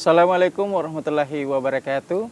Assalamualaikum warahmatullahi wabarakatuh.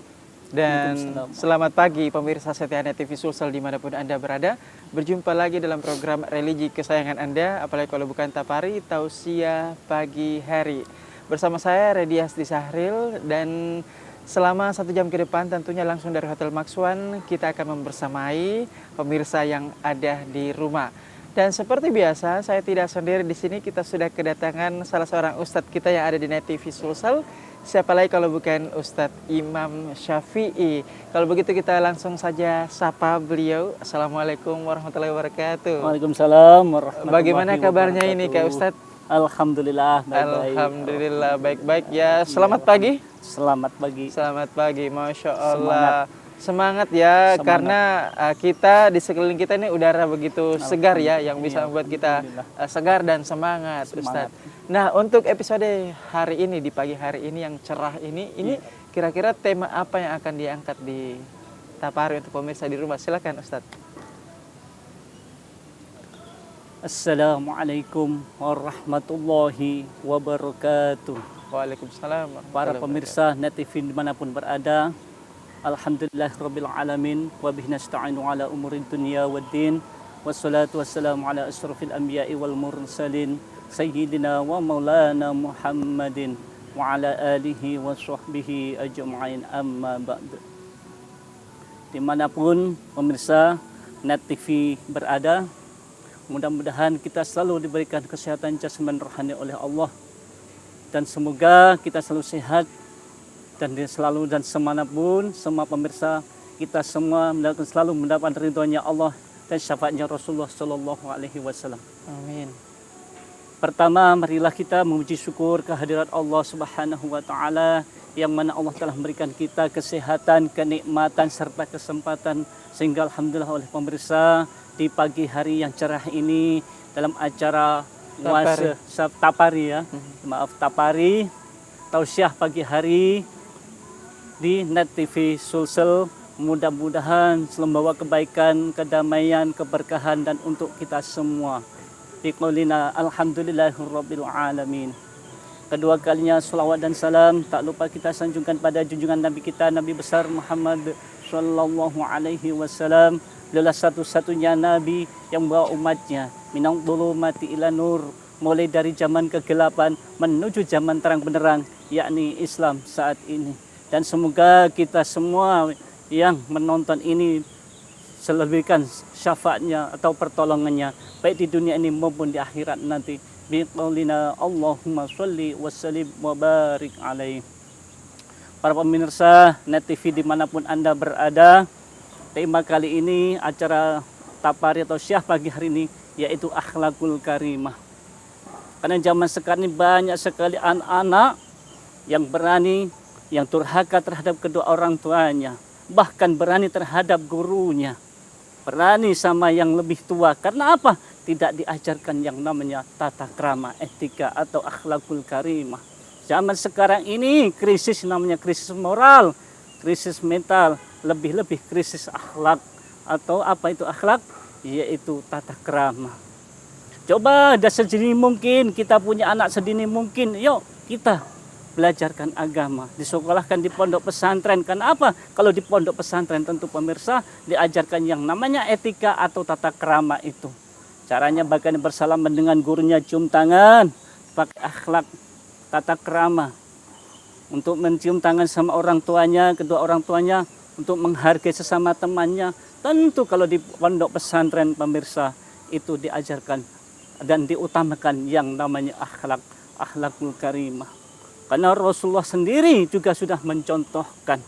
Dan selamat pagi pemirsa setia TV Sulsel dimanapun Anda berada. Berjumpa lagi dalam program religi kesayangan Anda, apalagi kalau bukan Tapari, Tausiah Pagi Hari. Bersama saya Rediasdi Sahril, dan selama 1 jam ke depan tentunya langsung dari Hotel Maxwan kita akan membersamai pemirsa yang ada di rumah. Dan seperti biasa, saya tidak sendiri di sini. Kita sudah kedatangan salah seorang ustadz kita yang ada di Net TV Sulsel. Siapa lagi kalau bukan Ustadz Imam Syafi'i. Kalau begitu kita langsung saja sapa beliau. Assalamualaikum warahmatullahi wabarakatuh. Waalaikumsalam warahmatullahi wabarakatuh. Bagaimana kabarnya ini Kak Ustadz? Alhamdulillah baik-baik. Alhamdulillah baik-baik ya. Selamat pagi. Selamat pagi. Selamat pagi, Masya Allah. Semangat ya, karena kita di sekeliling kita ini udara begitu segar ya, yang bisa membuat kita segar dan semangat, Ustadz. Nah, untuk episode hari ini, di pagi hari ini yang cerah ini kira-kira tema apa yang akan diangkat di Tapari untuk pemirsa di rumah? Silakan, Ustadz. Assalamualaikum warahmatullahi wabarakatuh. Waalaikumsalam. Para pemirsa Net TV dimanapun berada, alhamdulillahirabbil alamin wa bihi nasta'inu ala umurid dunya waddin wassalatu wassalamu ala asyrafil anbiya'i wal mursalin sayyidina wa maulana Muhammadin wa ala alihi wa sahbihi ajma'in, amma ba'd. Dimanapun pemirsa Net TV berada, mudah-mudahan kita selalu diberikan kesehatan jasmani rohani oleh Allah, dan semoga kita selalu sehat dan selalu dan semanapun semua pemirsa kita semua selalu mendapat ridhonya Allah dan syafaatnya Rasulullah Shallallahu Alaihi Wasallam. Amin. Pertama, marilah kita memuji syukur kehadirat Allah Subhanahu Wa Taala yang mana Allah telah memberikan kita kesehatan, kenikmatan serta kesempatan, sehingga alhamdulillah oleh pemirsa di pagi hari yang cerah ini dalam acara Tapari ya, Tapari Tausiah Pagi Hari di Net TV Sulsel, mudah-mudahan selalu membawa kebaikan, kedamaian, keberkahan dan untuk kita semua. Biqaulina alhamdulillahirabbil alamin. Kedua kalinya salawat dan salam tak lupa kita sanjungkan pada junjungan Nabi kita, Nabi besar Muhammad sallallahu alaihi wasallam. Beliau satu-satunya Nabi yang membawa umatnya minang dhulumati ila nur, mulai dari zaman kegelapan menuju zaman terang benderang, yakni Islam saat ini. Dan semoga kita semua yang menonton ini selebihkan syafaatnya atau pertolongannya baik di dunia ini maupun di akhirat nanti. Biqaulina Allahumma sholli wa sallim wa barik alaih. Para pemirsa Net TV dimanapun Anda berada, tema kali ini acara Tapari atau Syah pagi hari ini yaitu akhlakul karimah. Karena zaman sekarang ini banyak sekali anak-anak yang berani, yang durhaka terhadap kedua orang tuanya, bahkan berani terhadap gurunya, berani sama yang lebih tua. Karena apa? Tidak diajarkan yang namanya tata krama, etika atau akhlakul karimah. Zaman sekarang ini krisis, namanya krisis moral, krisis mental, lebih-lebih krisis akhlak. Atau apa itu akhlak? Yaitu tata krama. Coba dah sedini mungkin, kita punya anak sedini mungkin, yuk kita belajarkan agama, disekolahkan di pondok pesantren. Kan apa? Kalau di pondok pesantren tentu pemirsa diajarkan yang namanya etika atau tata krama itu. Caranya bagaimana bersalaman dengan gurunya, cium tangan, pakai akhlak, tata krama. Untuk mencium tangan sama orang tuanya, kedua orang tuanya, untuk menghargai sesama temannya. Tentu kalau di pondok pesantren pemirsa itu diajarkan dan diutamakan yang namanya akhlak, akhlakul karimah. Karena Rasulullah sendiri juga sudah mencontohkan.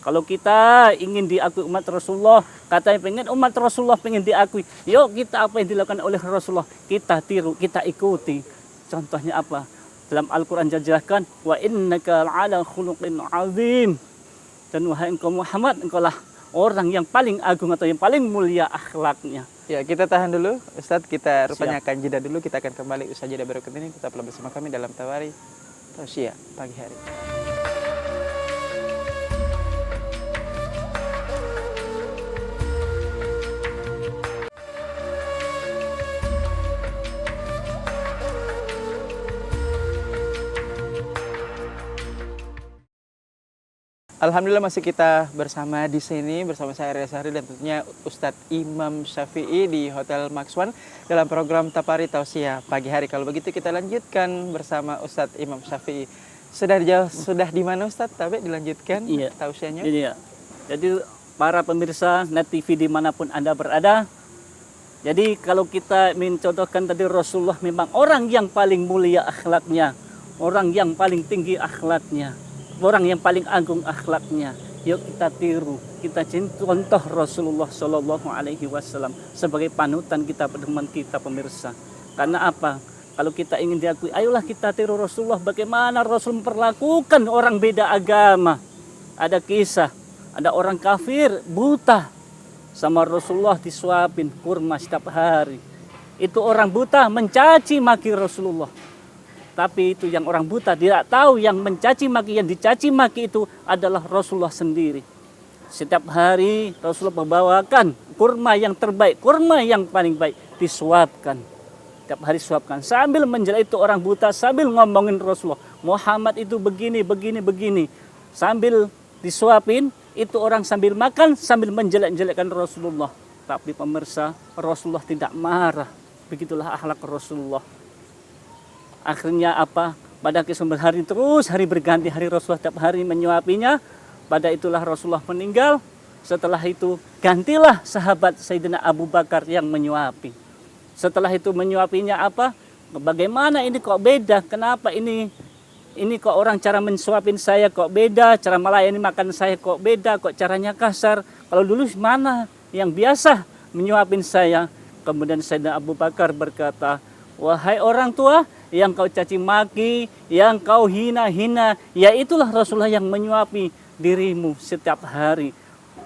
Kalau kita ingin diakui umat Rasulullah, katanya pengen umat Rasulullah pengen diakui, yuk kita apa yang dilakukan oleh Rasulullah kita tiru, kita ikuti. Contohnya apa? Dalam Al-Quran dijelaskan, wa innaka la'ala khuluqin azim. Dan wahai engkau Muhammad, engkau lah orang yang paling agung atau yang paling mulia akhlaknya. Ya, kita tahan dulu Ustadz, kita rupanya akan jeda dulu. Kita akan kembali usai jeda berikut ini. Tetaplah bersama kami dalam Tapari Tausiah Pagi Hari. Alhamdulillah masih kita bersama di sini bersama saya Reza Hari dan tentunya Ustadz Imam Syafi'i di Hotel Maxwan dalam program Tapari Tausiah pagi hari. Kalau begitu kita lanjutkan bersama Ustadz Imam Syafi'i. Sudah di mana Ustadz? Tapi dilanjutkan tausiahnya. Jadi para pemirsa Net TV dimanapun Anda berada. Jadi kalau kita mencontohkan tadi Rasulullah memang orang yang paling mulia akhlaknya, orang yang paling tinggi akhlaknya, orang yang paling agung akhlaknya. Yuk kita tiru, kita contoh Rasulullah Shallallahu Alaihi Wasallam sebagai panutan kita, pedoman kita pemirsa. Karena apa? Kalau kita ingin diakui, ayolah kita tiru Rasulullah. Bagaimana Rasul memperlakukan orang beda agama. Ada kisah, ada orang kafir buta sama Rasulullah disuapin kurma setiap hari. Itu orang buta mencaci maki Rasulullah. Tapi itu yang orang buta tidak tahu yang mencaci maki, yang dicaci maki itu adalah Rasulullah sendiri. Setiap hari Rasulullah membawakan kurma yang terbaik, kurma yang paling baik disuapkan. Setiap hari suapkan sambil menjelek itu orang buta, sambil ngomongin Rasulullah. Muhammad itu begini, begini, begini. Sambil disuapin itu orang sambil makan, sambil menjelek-jelekkan Rasulullah. Tapi pemirsa, Rasulullah tidak marah. Begitulah akhlak Rasulullah. Akhirnya apa? Pada keesokan hari terus hari berganti, hari Rasulullah tiap hari menyuapinya. Pada itulah Rasulullah meninggal. Setelah itu gantilah sahabat Sayyidina Abu Bakar yang menyuapi. Setelah itu menyuapinya apa? Bagaimana ini kok beda? Kenapa ini kok orang cara mensuapin saya kok beda? Cara melayani makan saya kok beda? Kok caranya kasar? Kalau dulu mana yang biasa menyuapin saya? Kemudian Sayyidina Abu Bakar berkata, wahai orang tua yang kau caci maki, yang kau hina-hina, ya itulah Rasulullah yang menyuapi dirimu setiap hari.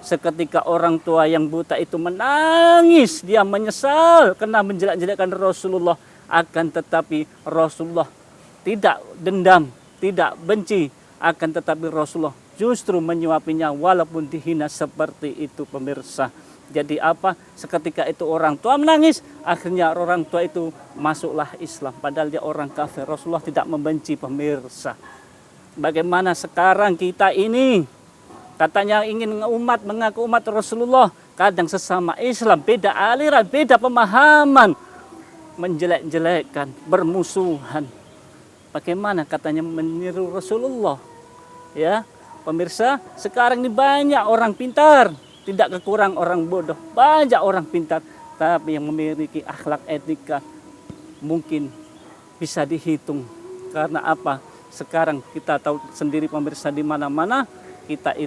Seketika orang tua yang buta itu menangis, dia menyesal karena menjelek-jelekkan Rasulullah. Akan tetapi Rasulullah tidak dendam, tidak benci, akan tetapi Rasulullah justru menyuapinya walaupun dihina seperti itu pemirsa. Jadi apa? Seketika itu orang tua menangis, akhirnya orang tua itu masuklah Islam. Padahal dia orang kafir. Rasulullah tidak membenci pemirsa. Bagaimana sekarang kita ini? Katanya ingin mengaku umat Rasulullah. Kadang sesama Islam, beda aliran, beda pemahaman. Menjelek-jelekkan, bermusuhan. Bagaimana katanya meniru Rasulullah? Ya, pemirsa, sekarang ini banyak orang pintar. Tidak kekurang orang bodoh, banyak orang pintar, tapi yang memiliki akhlak etika mungkin bisa dihitung. Karena apa? Sekarang kita tahu sendiri pemirsa di mana-mana kita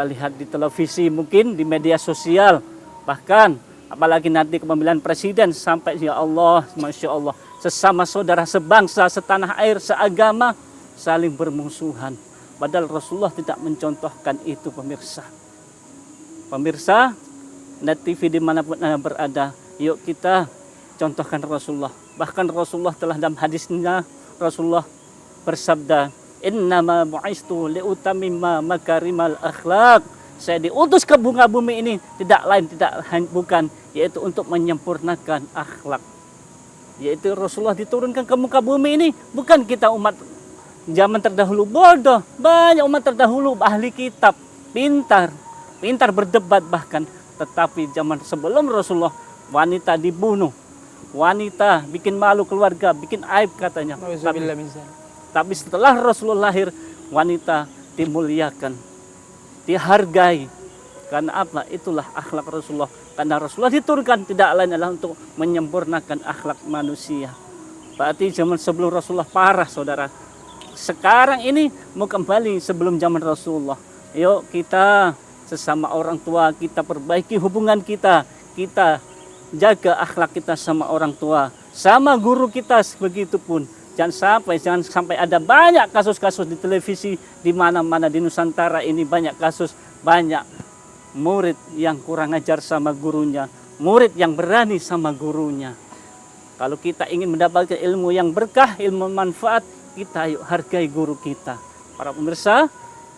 lihat di televisi, mungkin di media sosial, bahkan apalagi nanti kepemilihan presiden sampai ya Allah, masya Allah, sesama saudara sebangsa, setanah air, seagama saling bermusuhan. Padahal Rasulullah tidak mencontohkan itu pemirsa. Pemirsa, Net TV dimanapun Anda berada, yuk kita contohkan Rasulullah. Bahkan Rasulullah telah dalam hadisnya, Rasulullah bersabda, innama bu'istu liutamimma makarimal akhlak. Saya diutus ke bunga bumi ini tidak lain, bukan, yaitu untuk menyempurnakan akhlak. Yaitu Rasulullah diturunkan ke muka bumi ini, bukan kita umat zaman terdahulu bodoh. Banyak umat terdahulu ahli kitab, pintar berdebat bahkan, tetapi zaman sebelum Rasulullah wanita dibunuh, wanita bikin malu keluarga, bikin aib katanya. Tapi setelah Rasulullah lahir, wanita dimuliakan, dihargai. Karena apa? Itulah akhlak Rasulullah. Karena Rasulullah diturunkan tidak lain adalah untuk menyempurnakan akhlak manusia. Berarti zaman sebelum Rasulullah parah saudara. Sekarang ini mau kembali sebelum zaman Rasulullah. Yuk kita sesama orang tua, kita perbaiki hubungan kita jaga akhlak kita sama orang tua, sama guru kita begitu pun. Jangan sampai ada banyak kasus-kasus di televisi di mana-mana di Nusantara ini, banyak kasus, banyak murid yang kurang ajar sama gurunya, murid yang berani sama gurunya. Kalau kita ingin mendapatkan ilmu yang berkah, ilmu manfaat, kita yuk hargai guru kita. Para pemirsa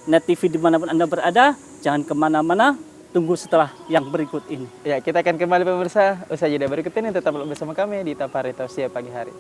Net TV dimanapun Anda berada, jangan kemana-mana, tunggu setelah yang berikut ini. Ya, kita akan kembali pemirsa usai jeda berikut ini, tetaplah bersama kami di Tapari Tausiah pagi hari.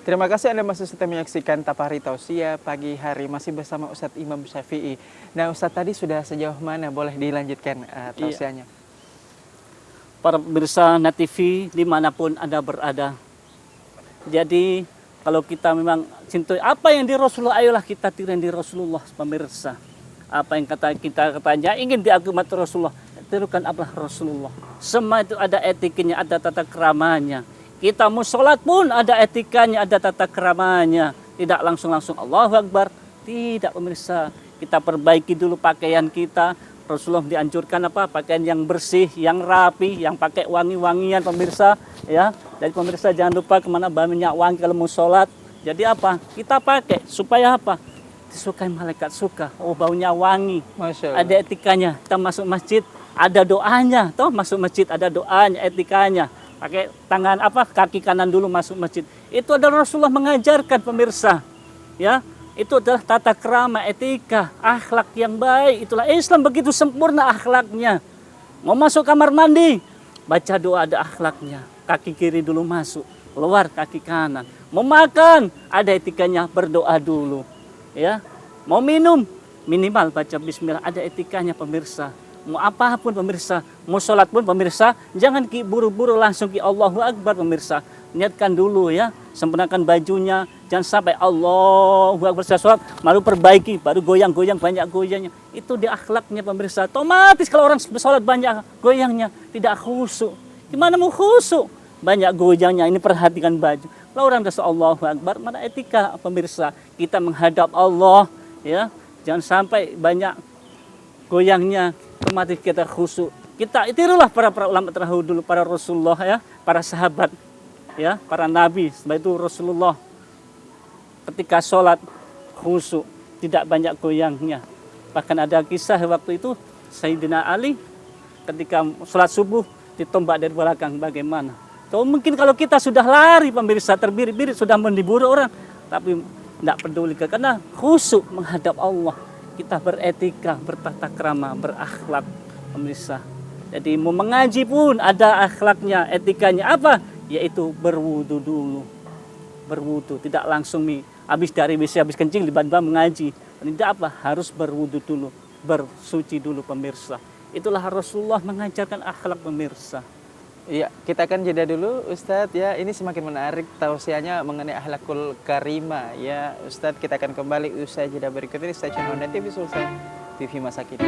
Terima kasih Anda masih setia menyaksikan Tapari Tausiah pagi hari masih bersama Ustadz Imam Syafi'i. Nah Ustadz tadi sudah sejauh mana, boleh dilanjutkan tausiahnya? Para pemirsa Net TV dimanapun Anda berada. Jadi kalau kita memang cinta apa yang di Rasulullah, ayolah kita tiru di Rasulullah pemirsa. Apa yang kita katanya ingin diakui Rasulullah, tirukan apa Rasulullah. Semua itu ada etikanya, ada tata keramanya. Kita mau sholat pun ada etikanya, ada tata keramanya. Tidak langsung Allahu Akbar. Tidak pemirsa. Kita perbaiki dulu pakaian kita. Rasulullah dianjurkan apa? Pakaian yang bersih, yang rapi, yang pakai wangi-wangian pemirsa. Ya, jadi pemirsa jangan lupa kemana minyak wangi kalau mau sholat. Jadi apa? Kita pakai supaya apa? Disukai malaikat suka. Oh baunya wangi. Masya Allah. Ada etikanya. Kita masuk masjid ada doanya. Toh masuk masjid ada doanya, etikanya. Pakai tangan kaki kanan dulu masuk masjid. Itu adalah Rasulullah mengajarkan pemirsa. Ya, itu adalah tata krama, etika, akhlak yang baik. Itulah Islam, begitu sempurna akhlaknya. Mau masuk kamar mandi, baca doa, ada akhlaknya. Kaki kiri dulu masuk, keluar kaki kanan. Mau makan, ada etikanya, berdoa dulu. Ya, mau minum, minimal baca bismillah, ada etikanya pemirsa. Mau apapun pemirsa, mau sholat pun pemirsa, jangan buru-buru langsung Allahu Akbar pemirsa. Niatkan dulu ya, sempurnakan bajunya, jangan sampai Allahu Akbar sholat, baru perbaiki, baru goyang-goyang, banyak goyangnya. Itu di akhlaknya pemirsa. Otomatis kalau orang sholat banyak goyangnya, tidak khusyuk. Gimana mau khusyuk? Banyak goyangnya, ini perhatikan baju. Kalau orang sudah Allahu Akbar, mana etika pemirsa? Kita menghadap Allah ya, jangan sampai banyak goyangnya. Otomatis kita khusyuk. Kita itirulah para ulama terdahulu, para Rasulullah ya, para sahabat ya, para nabi. Sebab itu Rasulullah ketika sholat khusyuk, tidak banyak goyangnya. Bahkan ada kisah waktu itu Sayyidina Ali ketika sholat subuh ditombak dari belakang. Bagaimana? So, mungkin kalau kita sudah lari pemirsa, terbirit-birit sudah menghibur orang, tapi tidak peduli karena khusyuk menghadap Allah. Kita beretika, bertata krama, berakhlak pemirsa. Jadi mau mengaji pun ada akhlaknya, etikanya apa? Yaitu berwudu dulu. Berwudu, tidak langsung habis dari WC, habis kencing tiba-tiba mengaji. Tidak apa? Harus berwudu dulu, bersuci dulu pemirsa. Itulah Rasulullah mengajarkan akhlak pemirsa. Iya, kita akan jeda dulu Ustadz ya. Ini semakin menarik tausiahnya mengenai akhlakul karimah ya Ustadz. Kita akan kembali usai jeda berikut ini. Stay tune on TV Sulsel TV masa kini.